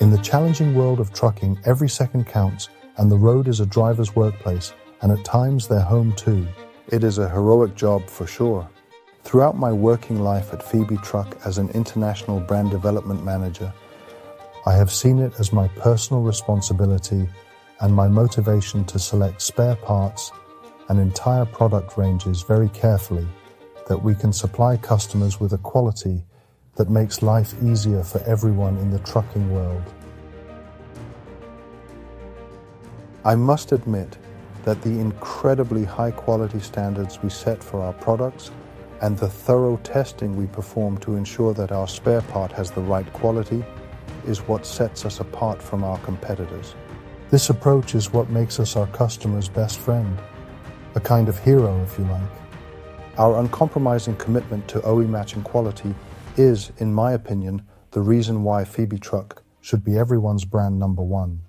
In the challenging world of trucking, every second counts, and the road is a driver's workplace, and at times their home too. It is a heroic job for sure. Throughout my working life at Febi Truck as an international brand development manager, I have seen it as my personal responsibility and my motivation to select spare parts and entire product ranges very carefully, that we can supply customers with a quality that makes life easier for everyone in the trucking world. I must admit that the incredibly high quality standards we set for our products and the thorough testing we perform to ensure that our spare part has the right quality is what sets us apart from our competitors. This approach is what makes us our customers' best friend, a kind of hero, if you like. Our uncompromising commitment to OE matching quality is, in my opinion, the reason why Febi Truck should be everyone's brand number one.